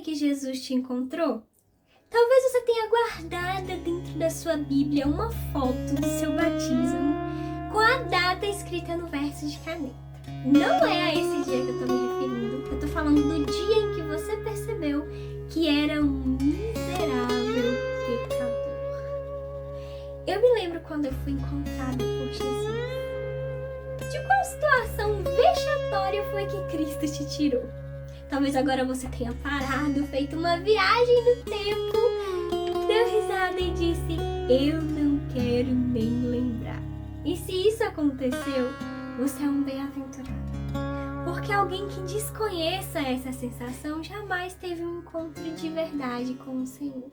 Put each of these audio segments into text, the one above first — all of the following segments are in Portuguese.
que Jesus te encontrou? Talvez você tenha guardado dentro da sua Bíblia uma foto do seu batismo com a data escrita no verso de caneta. Não é a esse dia que eu tô me referindo. Eu tô falando do dia em que você percebeu que era um miserável pecador. Eu me lembro quando eu fui encontrada por Jesus. De qual situação vexatória foi que Cristo te tirou? Talvez agora você tenha parado, feito uma viagem no tempo, deu risada e disse, eu não quero nem lembrar. E se isso aconteceu, você é um bem-aventurado. Porque alguém que desconheça essa sensação jamais teve um encontro de verdade com o Senhor.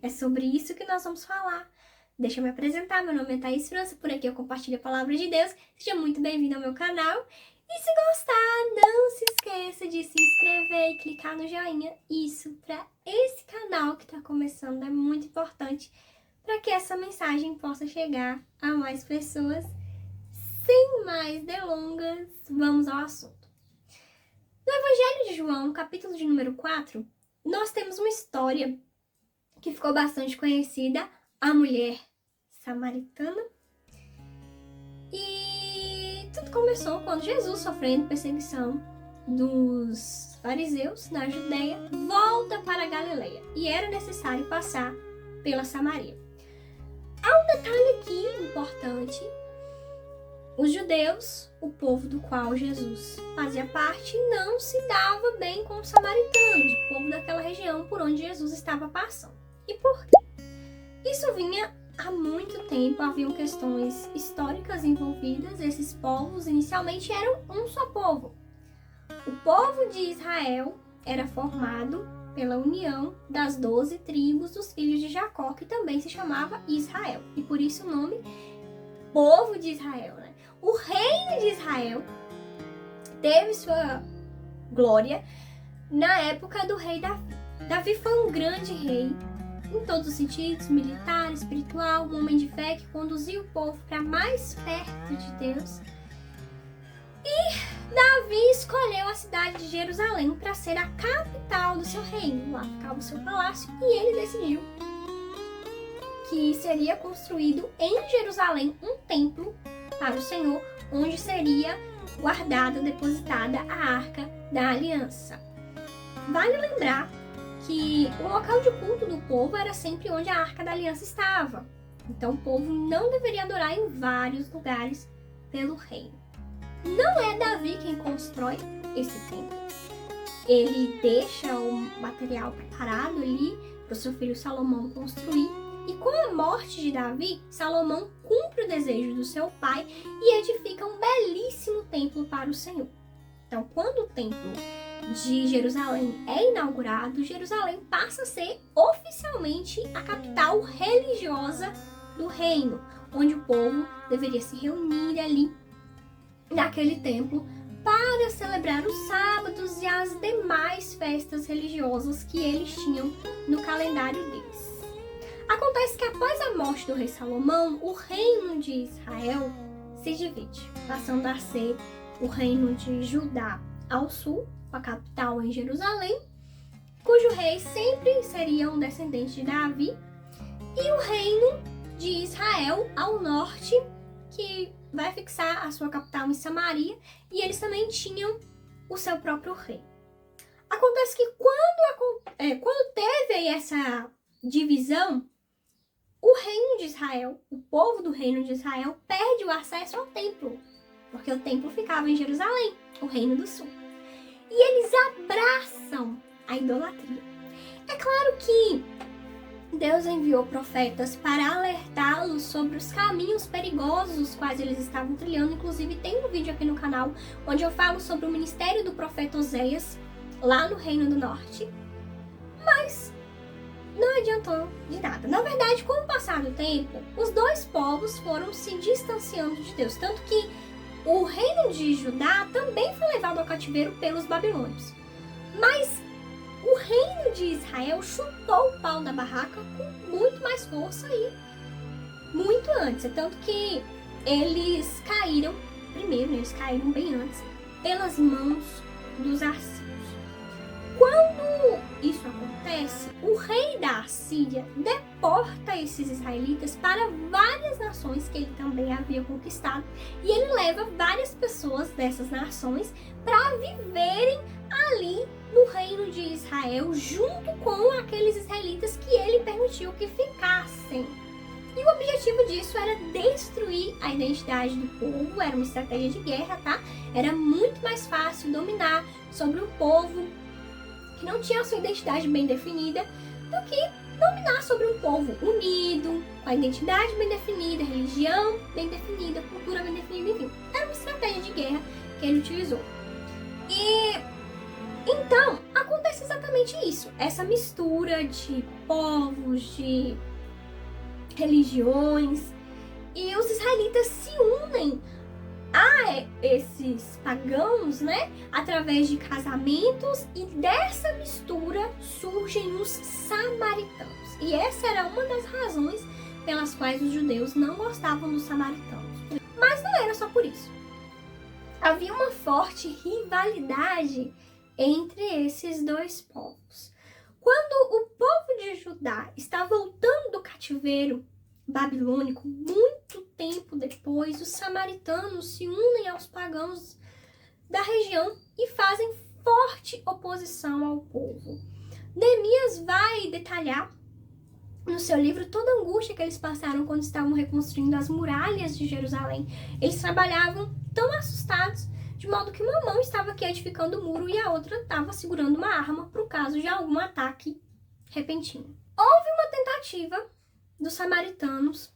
É sobre isso que nós vamos falar. Deixa eu me apresentar, meu nome é Thaís França, por aqui eu compartilho a palavra de Deus. Seja muito bem-vindo ao meu canal. E se gostar, não se esqueça de se inscrever e clicar no joinha. Isso para esse canal que está começando é muito importante para que essa mensagem possa chegar a mais pessoas. Sem mais delongas, vamos ao assunto. No Evangelho de João, capítulo de número 4, nós temos uma história que ficou bastante conhecida, a mulher samaritana. E tudo começou quando Jesus, sofrendo perseguição dos fariseus na Judeia, volta para a Galileia e era necessário passar pela Samaria. Há um detalhe aqui importante. Os judeus, o povo do qual Jesus fazia parte, não se dava bem com os samaritanos, o povo daquela região por onde Jesus estava passando. E por quê? Isso vinha há muito tempo, haviam questões históricas envolvidas. Esses povos inicialmente eram um só povo. O povo de Israel era formado pela união das 12 tribos dos filhos de Jacó, que também se chamava Israel. E por isso o nome povo de Israel, né? O reino de Israel teve sua glória na época do rei Davi. Davi foi um grande rei, em todos os sentidos, militar, espiritual, um homem de fé que conduziu o povo para mais perto de Deus. E Davi escolheu a cidade de Jerusalém para ser a capital do seu reino. Lá ficava o seu palácio e ele decidiu que seria construído em Jerusalém um templo para o Senhor, onde seria guardada, depositada a Arca da Aliança. Vale lembrar que o local de culto do povo era sempre onde a Arca da Aliança estava. Então o povo não deveria adorar em vários lugares pelo reino. Não é Davi quem constrói esse templo. Ele deixa o material preparado ali para o seu filho Salomão construir. E com a morte de Davi, Salomão cumpre o desejo do seu pai e edifica um belíssimo templo para o Senhor. Então, quando o templo de Jerusalém é inaugurado, Jerusalém passa a ser oficialmente a capital religiosa do reino, onde o povo deveria se reunir ali naquele templo para celebrar os sábados e as demais festas religiosas que eles tinham no calendário deles. Acontece que após a morte do rei Salomão, o reino de Israel se divide, passando a ser o reino de Judá ao sul, a capital em Jerusalém, cujo rei sempre seria um descendente de Davi, e o reino de Israel ao norte, que vai fixar a sua capital em Samaria, e eles também tinham o seu próprio rei. Acontece que quando teve aí essa divisão, o reino de Israel, o povo do reino de Israel, perde o acesso ao templo, porque o templo ficava em Jerusalém, o reino do sul. E eles abraçam a idolatria. É claro que Deus enviou profetas para alertá-los sobre os caminhos perigosos os quais eles estavam trilhando. Inclusive tem um vídeo aqui no canal onde eu falo sobre o ministério do profeta Oséias, lá no Reino do Norte. Mas não adiantou de nada. Na verdade, com o passar do tempo, os dois povos foram se distanciando de Deus. Tanto que o reino de Judá também foi levado ao cativeiro pelos babilônios. Mas o reino de Israel chutou o pau da barraca com muito mais força e muito antes. É tanto que eles caíram primeiro, eles caíram bem antes, pelas mãos dos assírios. Quando isso acontece, o rei da Assíria deporta esses israelitas para várias nações que ele também havia conquistado, e ele leva várias pessoas dessas nações para viverem ali no reino de Israel, junto com aqueles israelitas que ele permitiu que ficassem. E o objetivo disso era destruir a identidade do povo, era uma estratégia de guerra, tá? Era muito mais fácil dominar sobre um povo que não tinha a sua identidade bem definida do que dominar sobre um povo unido, com a identidade bem definida, religião bem definida, cultura bem definida, enfim. Era uma estratégia de guerra que ele utilizou. E então, acontece exatamente isso, essa mistura de povos, de religiões, e os israelitas se unem a esses pagãos, né, através de casamentos, e dessa mistura surgem os samaritanos. E essa era uma das razões pelas quais os judeus não gostavam dos samaritanos. Mas não era só por isso. Havia uma forte rivalidade entre esses dois povos. Quando o povo de Judá está voltando do cativeiro babilônico, muito tempo depois, os samaritanos se unem aos pagãos da região e fazem forte oposição ao povo. Neemias vai detalhar no seu livro toda a angústia que eles passaram quando estavam reconstruindo as muralhas de Jerusalém. Eles trabalhavam tão assustados, de modo que uma mão estava aqui edificando o muro e a outra estava segurando uma arma para o caso de algum ataque repentino. Houve uma tentativa dos samaritanos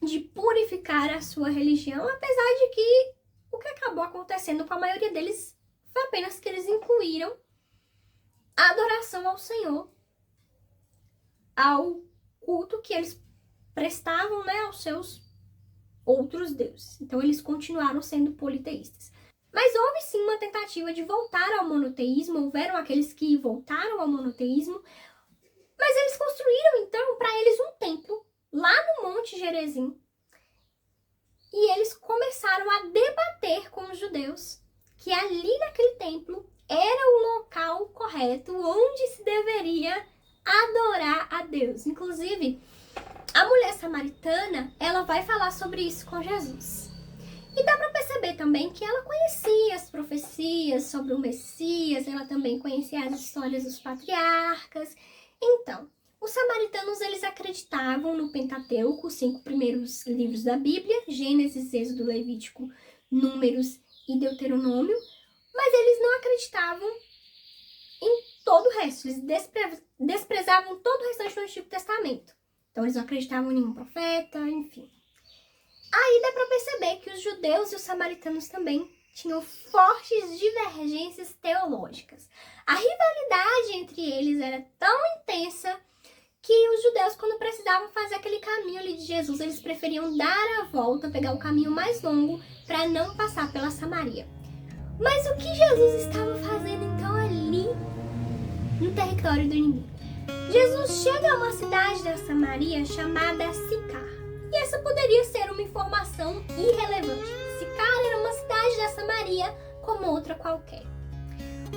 de purificar a sua religião, apesar de que o que acabou acontecendo com a maioria deles foi apenas que eles incluíram a adoração ao Senhor, ao culto que eles prestavam, né, aos seus outros deuses. Então eles continuaram sendo politeístas. Mas houve sim uma tentativa de voltar ao monoteísmo, houveram aqueles que voltaram ao monoteísmo, mas eles construíram então para eles um templo lá no Monte Gerizim. E eles começaram a debater com os judeus que ali naquele templo era o local correto onde se deveria adorar a Deus. Inclusive, a mulher samaritana, ela vai falar sobre isso com Jesus. E dá para perceber também que ela conhecia as profecias sobre o Messias, ela também conhecia as histórias dos patriarcas. Então, os samaritanos, eles acreditavam no Pentateuco, os 5 primeiros livros da Bíblia, Gênesis, Êxodo, Levítico, Números e Deuteronômio, mas eles não acreditavam em todo o resto, eles desprezavam todo o restante do Antigo Testamento. Então, eles não acreditavam em nenhum profeta, enfim. Aí dá para perceber que os judeus e os samaritanos também tinham fortes divergências teológicas. A rivalidade entre eles era tão intensa que os judeus, quando precisavam fazer aquele caminho ali de Jesus, eles preferiam dar a volta, pegar o caminho mais longo para não passar pela Samaria. Mas o que Jesus estava fazendo então ali no território do inimigo? Jesus chega a uma cidade da Samaria chamada Sicar. E essa poderia ser uma informação irrelevante. Sicar era uma cidade da Samaria como outra qualquer.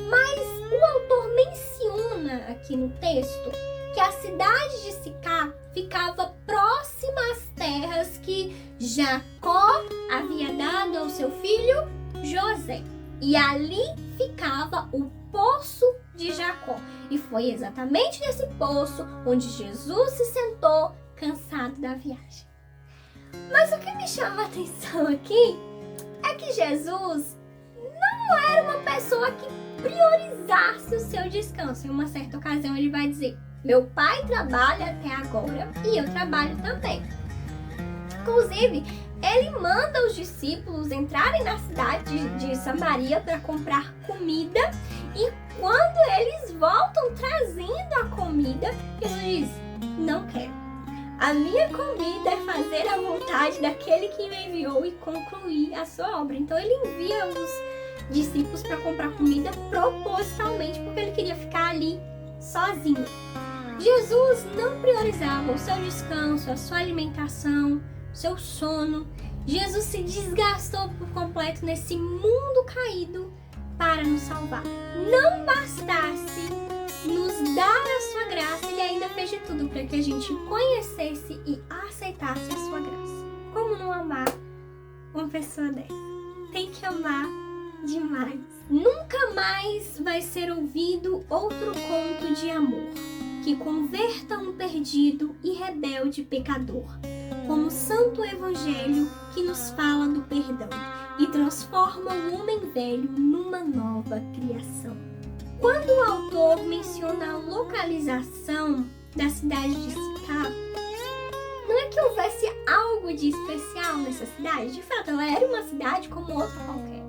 Mas o autor menciona aqui no texto que a cidade de Sicar ficava próxima às terras que Jacó havia dado ao seu filho José. E ali ficava o poço de Jacó. E foi exatamente nesse poço onde Jesus se sentou, cansado da viagem. Mas o que me chama a atenção aqui é que Jesus não era uma pessoa que priorizasse o seu descanso. Em uma certa ocasião ele vai dizer: meu pai trabalha até agora e eu trabalho também. Inclusive, ele manda os discípulos entrarem na cidade de Samaria para comprar comida, e quando eles voltam trazendo a comida, Jesus diz: não quero. A minha comida é fazer a vontade daquele que me enviou e concluir a sua obra. Então ele envia os discípulos para comprar comida propositalmente, porque ele queria ficar ali sozinho. Jesus não priorizava o seu descanso, a sua alimentação, o seu sono. Jesus se desgastou por completo nesse mundo caído para nos salvar. Não bastasse nos dar a sua graça, ele ainda fez de tudo para que a gente conhecesse e aceitasse a sua graça. Como não amar uma pessoa dessa? Tem que amar demais. Nunca mais vai ser ouvido outro conto de amor que converta um perdido e rebelde pecador, como o Santo Evangelho que nos fala do perdão e transforma o homem velho numa nova criação. Quando o autor menciona a localização da cidade de Sicá, não é que houvesse algo de especial nessa cidade. De fato, ela era uma cidade como outra qualquer.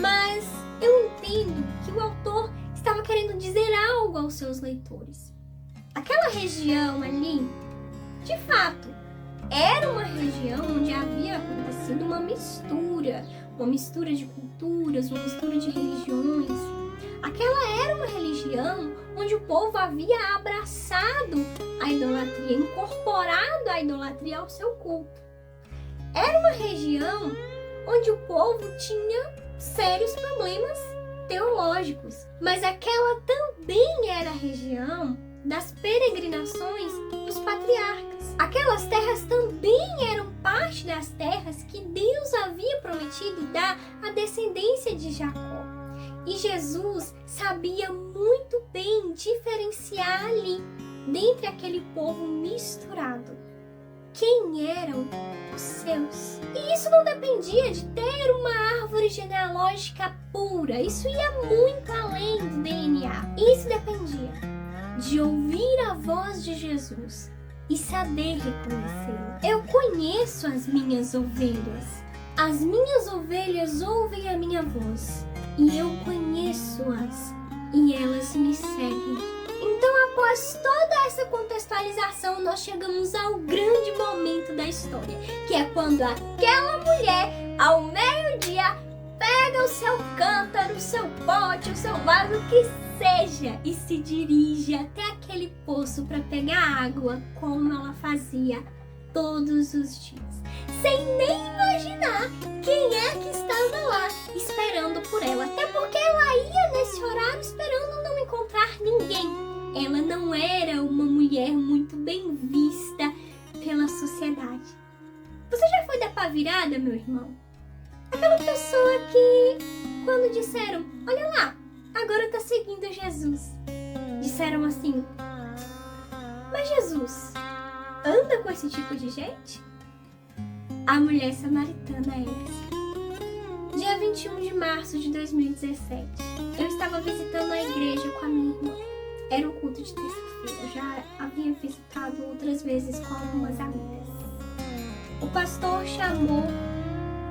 Mas eu entendo que o autor estava querendo dizer algo aos seus leitores. Aquela região ali, de fato, era uma região onde havia acontecido uma mistura de culturas, uma mistura de religiões. Aquela era uma religião onde o povo havia abraçado a idolatria, incorporado a idolatria ao seu culto. Era uma região onde o povo tinha sérios problemas teológicos, mas aquela também era a região das peregrinações dos patriarcas. Aquelas terras também eram parte das terras que Deus havia prometido dar à descendência de Jacó. E Jesus sabia muito bem diferenciar ali, dentre aquele povo misturado, quem eram os seus. E isso não dependia de ter uma árvore genealógica pura. Isso ia muito além do DNA. Isso dependia de ouvir a voz de Jesus e saber reconhecê-lo. Eu conheço as minhas ovelhas. As minhas ovelhas ouvem a minha voz. E eu conheço-as e elas me seguem. Então, após toda essa contextualização, nós chegamos ao grande momento da história, que é quando aquela mulher, ao meio-dia, pega o seu cântaro, o seu pote, o seu vaso, o que seja, e se dirige até aquele poço para pegar água, como ela fazia todos os dias, sem nem imaginar quem é que estava lá esperando por ela, até porque ela ia nesse horário esperando não encontrar ninguém. Ela não era uma mulher muito bem vista pela sociedade. Você já foi da pá virada, meu irmão? Aquela pessoa que, quando disseram, olha lá, agora tá seguindo Jesus, disseram assim, mas Jesus anda com esse tipo de gente? A mulher samaritana é essa. Dia 21 de março de 2017, eu estava visitando a igreja com a minha irmã. Era o culto de terça-feira, eu já havia visitado outras vezes com algumas amigas. O pastor chamou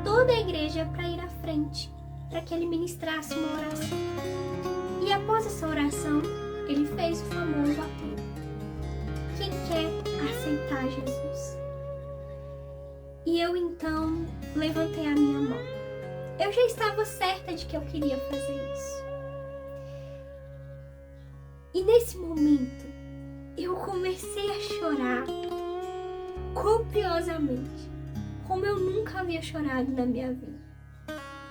toda a igreja para ir à frente, para que ele ministrasse uma oração. E após essa oração, ele fez o famoso apelo. Quem quer aceitar Jesus? E eu então levantei a minha mão. Eu já estava certa de que eu queria fazer isso. E nesse momento, eu comecei a chorar copiosamente, como eu nunca havia chorado na minha vida.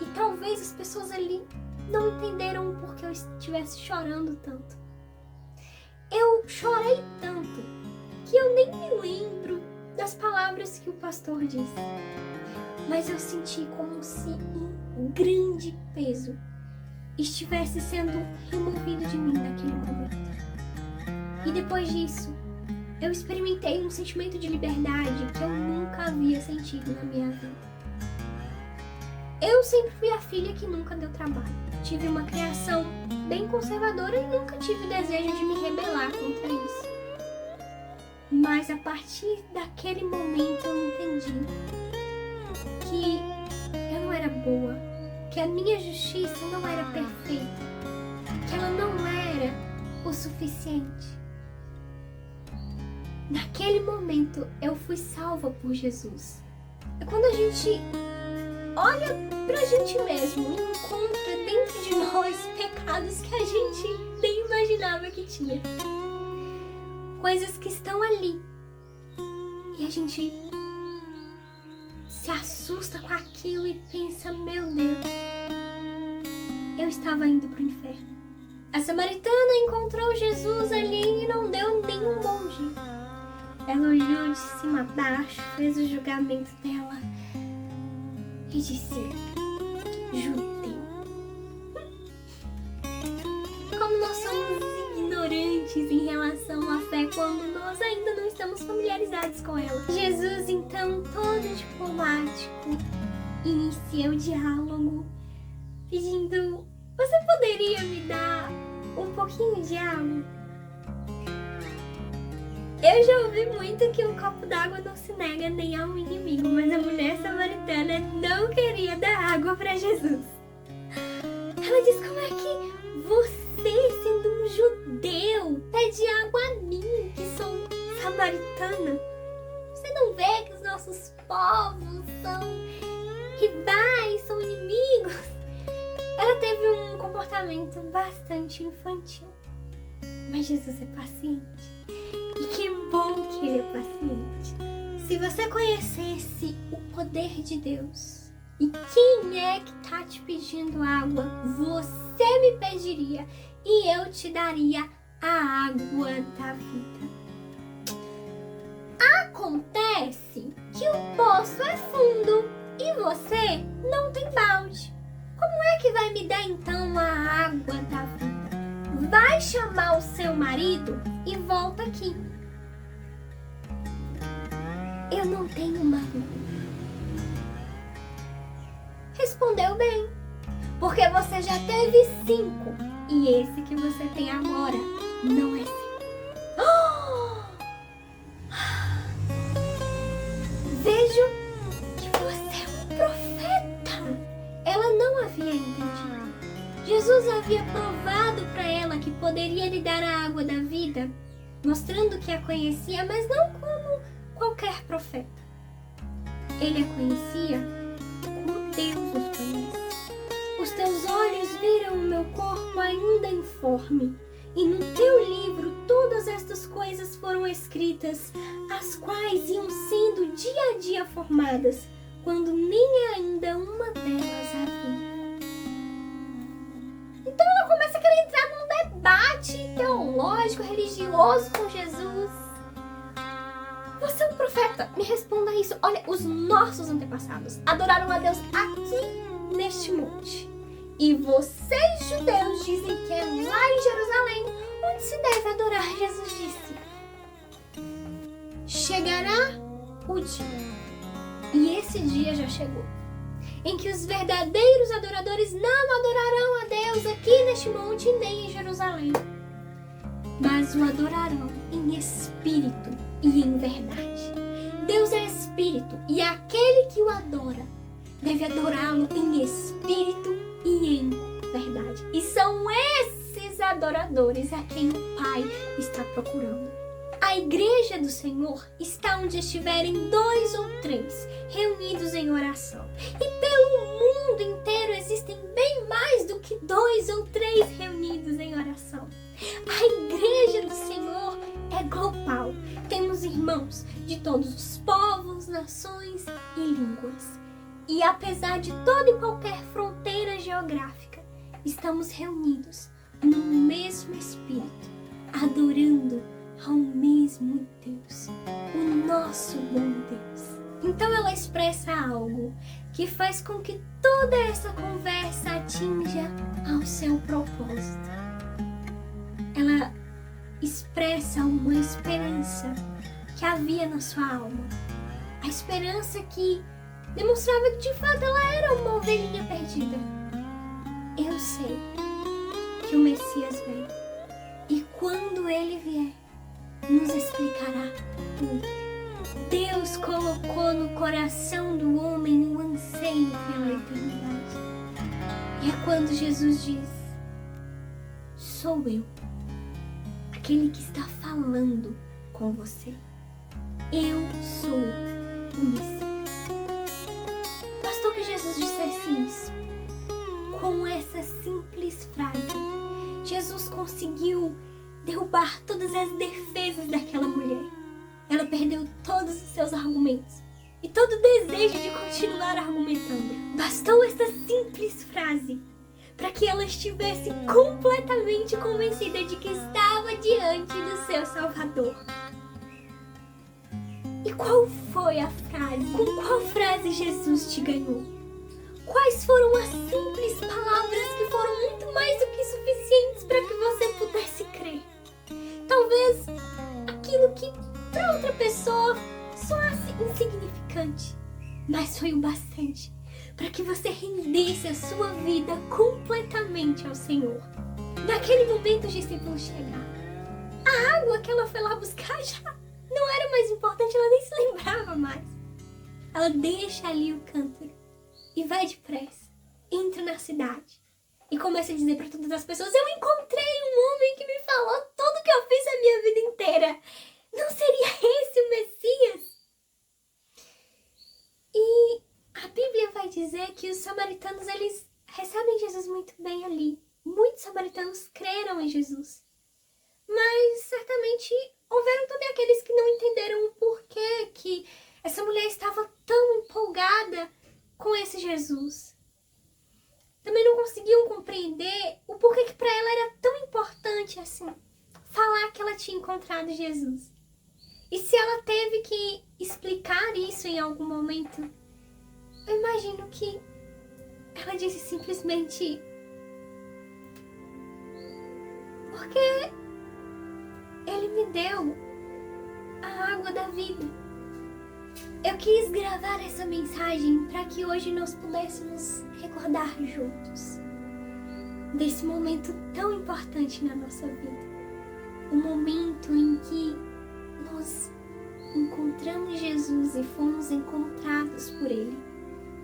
E talvez as pessoas ali não entenderam por que eu estivesse chorando tanto. Eu chorei tanto que eu nem me lembro das palavras que o pastor disse. Mas eu senti como se um grande peso estivesse sendo removido de mim naquele momento. E depois disso, eu experimentei um sentimento de liberdade que eu nunca havia sentido na minha vida. Eu sempre fui a filha que nunca deu trabalho. Tive uma criação bem conservadora e nunca tive o desejo de me rebelar contra isso. Mas a partir daquele momento eu entendi que eu não era boa, que a minha justiça não era perfeita, que ela não era o suficiente. Naquele momento eu fui salva por Jesus. É quando a gente olha pra gente mesmo e encontra dentro de nós pecados que a gente nem imaginava que tinha. Coisas que estão ali. E a gente se assusta com aquilo e pensa, meu Deus, eu estava indo pro inferno. A samaritana encontrou Jesus ali e não deu nenhum bom dia. Ela olhou de cima a baixo, fez o julgamento dela e disse: judeu. Como nós somos ignorantes em relação à fé quando nós ainda não estamos familiarizados com ela. Jesus, então, todo diplomático, inicia o diálogo pedindo: você poderia me dar um pouquinho de água? Eu já ouvi muito que um copo d'água não se nega nem a um inimigo, mas a mulher samaritana não queria dar água para Jesus. Ela diz: como é que você, sendo um judeu, pede água a mim, que sou samaritana? Você não vê que os nossos povos são rivais, são inimigos? Ela teve um comportamento bastante infantil, mas Jesus é paciente. E que bom que ele é paciente. Se você conhecesse o poder de Deus e quem é que tá te pedindo água, você me pediria e eu te daria a água da vida. Acontece que o poço é fundo e você não tem balde. Como é que vai me dar então a água da vida? Vai chamar o seu marido e volta aqui. Eu não tenho marido. Respondeu bem, porque você já teve 5 e esse que você tem agora não é seu. Vejo que você é um profeta. Ela não havia entendido. Jesus havia provado para ela que poderia lhe dar a água da vida, mostrando que a conhecia, mas não como qualquer profeta. Ele a conhecia como Deus os conhece. Os teus olhos viram o meu corpo ainda informe, e no teu livro todas estas coisas foram escritas, as quais iam sendo dia a dia formadas, quando nem ainda uma delas havia. Então ela começa a querer entrar num debate teológico, religioso com Jesus. Você é um profeta, me responda isso. Olha, os nossos antepassados adoraram a Deus aqui neste monte. E vocês, judeus, dizem que é lá em Jerusalém onde se deve adorar. Jesus disse: chegará o dia, e esse dia já chegou, em que os verdadeiros adoradores não adorarão a Deus aqui neste monte nem em Jerusalém, mas o adorarão em espírito e em verdade. Deus é espírito e aquele que o adora deve adorá-lo em espírito e em verdade. E são esses adoradores a quem o Pai está procurando. A igreja do Senhor está onde estiverem 2 ou 3 reunidos em oração. E pelo mundo inteiro existem bem mais do que 2 ou 3 reunidos em oração. A igreja do Senhor é global. Temos irmãos de todos os povos, nações e línguas. E apesar de toda e qualquer fronteira geográfica, estamos reunidos no mesmo Espírito, adorando ao mesmo Deus, o nosso bom Deus. Então ela expressa algo que faz com que toda essa conversa atinja ao seu propósito. Ela expressa uma esperança que havia na sua alma. A esperança que demonstrava que de fato ela era uma ovelhinha perdida. Eu sei que o Messias vem e quando ele vier, nos explicará tudo. Deus colocou no coração do homem um anseio pela eternidade. E é quando Jesus diz: sou eu, aquele que está falando com você. Eu sou o Messias. Bastou que Jesus dissesse isso. Com essa simples frase, Jesus conseguiu derrubar todas as defesas daquela mulher. Ela perdeu todos os seus argumentos e todo o desejo de continuar argumentando. Bastou essa simples frase para que ela estivesse completamente convencida de que estava diante do seu Salvador. E qual foi a frase? Com qual frase Jesus te ganhou? Quais foram as simples palavras que foram muito mais do que suficientes para que você pudesse crer? Talvez aquilo que para outra pessoa soasse insignificante, mas foi o bastante para que você rendesse a sua vida completamente ao Senhor. Naquele momento, os discípulos chegaram. A água que ela foi lá buscar já não era mais importante, ela nem se lembrava mais. Ela deixa ali o cântaro e vai depressa, entra na cidade e começa a dizer para todas as pessoas: eu encontrei um homem que me falou tudo o que eu fiz a minha vida inteira. Não seria esse o Messias? E a Bíblia vai dizer que os samaritanos, eles recebem Jesus muito bem ali. Muitos samaritanos creram em Jesus. Mas certamente houveram também aqueles que não entenderam o porquê que essa mulher estava tão empolgada com esse Jesus. Também não conseguiam compreender o porquê que para ela era tão importante assim falar que ela tinha encontrado Jesus. E se ela teve que explicar isso em algum momento, eu imagino que ela disse simplesmente: porque Ele me deu a água da vida. Eu quis gravar essa mensagem para que hoje nós pudéssemos recordar juntos desse momento tão importante na nossa vida. O momento em que nós encontramos Jesus e fomos encontrados por Ele,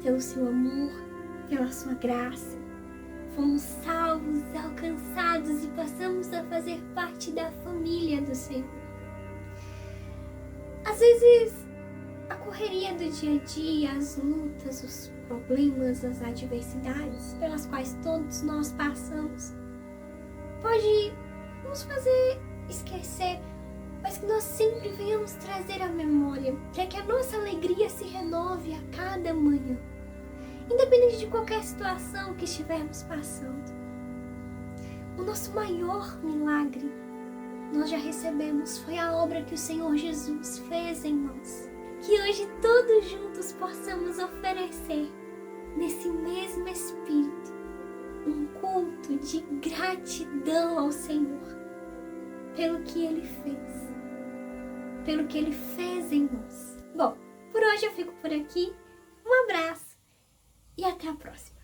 pelo seu amor, pela sua graça. Fomos salvos, alcançados e passamos a fazer parte da família do Senhor. Às vezes, a correria do dia a dia, as lutas, os problemas, as adversidades pelas quais todos nós passamos, pode nos fazer esquecer, mas que nós sempre venhamos trazer à memória, para que a nossa alegria se renove a cada manhã, independente de qualquer situação que estivermos passando. O nosso maior milagre nós já recebemos, foi a obra que o Senhor Jesus fez em nós. Que hoje todos juntos possamos oferecer, nesse mesmo Espírito, um culto de gratidão ao Senhor, pelo que Ele fez, pelo que Ele fez em nós. Bom, por hoje eu fico por aqui. Um abraço e até a próxima.